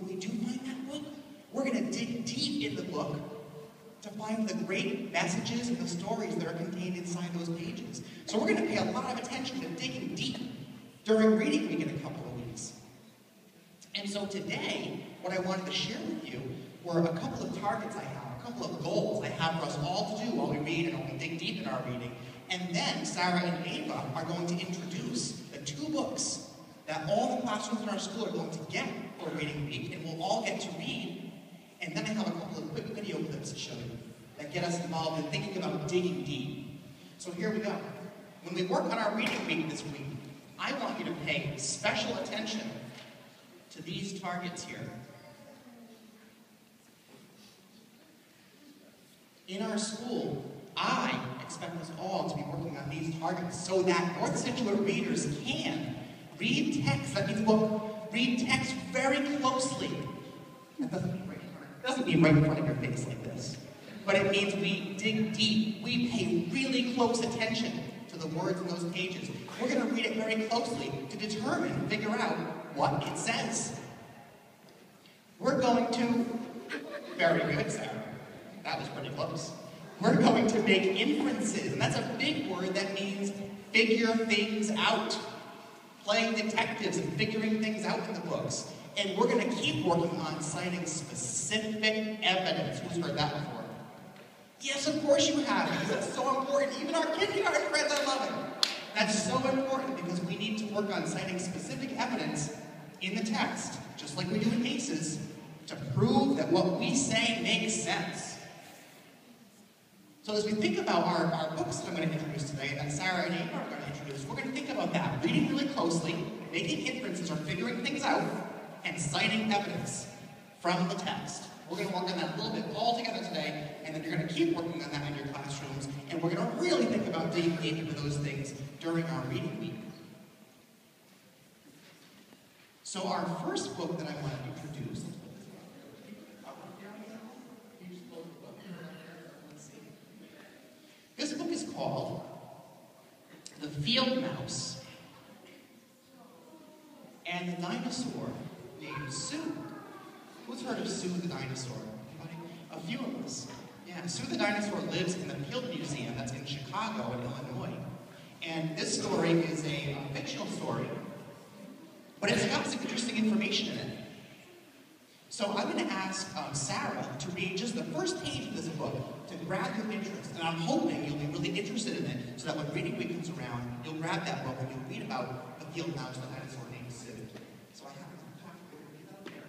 when we do find that book, we're going to dig deep in the book to find the great messages and the stories that are contained inside those pages. So we're going to pay a lot of attention to digging deep during reading week in a couple of weeks. And so today, what I wanted to share with you were a couple of targets I have, a couple of goals I have for us all to do while we read and while we dig deep in our reading. And then Sarah and Ava are going to introduce the 2 books that all the classrooms in our school are going to get for reading week, and we'll all get to read. And then I have a couple of quick video clips to show you that get us involved in thinking about digging deep. So here we go. When we work on our reading week this week, I want you to pay special attention to these targets here. In our school, I expect us all to be working on these targets so that North Scituate readers can read text. That means we'll read text very closely. That doesn't mean right in front of your face like this. But it means we dig deep. We pay really close attention to the words in those pages. We're going to read it very closely to determine, figure out what it says. We're going to, very good, Sarah. That was pretty close. We're going to make inferences, and that's a big word that means figure things out. Playing detectives and figuring things out in the books. And we're going to keep working on citing specific evidence. Who's heard that before? Yes, of course you have, because that's so important. Even our kindergarten friends, I love it. That's so important because we need to work on citing specific evidence in the text, just like we do in ACES, to prove that what we say makes sense. So as we think about our books that I'm going to introduce today, that Sarah and Ava are going to introduce, we're going to think about that, reading really closely, making inferences or figuring things out, and citing evidence from the text. We're going to work on that a little bit all together today, and then you're going to keep working on that in your classrooms, and we're going to really think about digging deep into those things during our reading week. So our first book that I want to introduce, this book is called The Field Mouse and the Dinosaur named Sue. Who's heard of Sue the Dinosaur? Anybody? A few of us. Yeah, Sue the Dinosaur lives in the Field Museum that's in Chicago in Illinois. And this story is a fictional story, but it's got some interesting information in it. So I'm going to ask Sarah to read just the first page of this book to grab your interest. And I'm hoping you'll be really interested in it so that when reading week comes around, you'll grab that book and you'll read about the field mouse, the dinosaur named Sue. So I have to talk to you out there.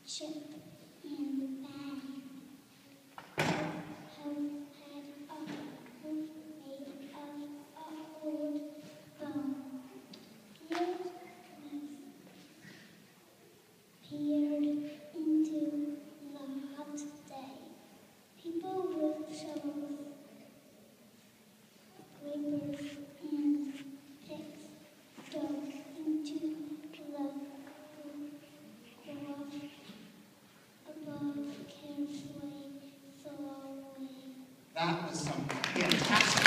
Chip and bag have had a roof made of old bone. Field mouse peered into the hot day. People with shovels, scrapers, and picks dug into the grove above carefully slowly. That was some fantastic.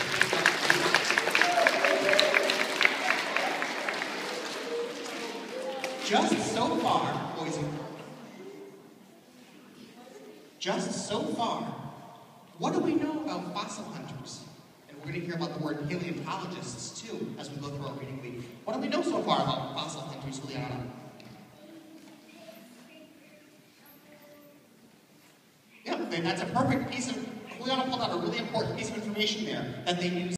Just so far, boys and girls, just so far, what do we know about fossil hunters? And we're going to hear about the word paleontologists too as we go through our reading week. What do we know so far about fossil hunters, Juliana? That's a perfect piece of, Juliana pulled out a really important piece of information there that they use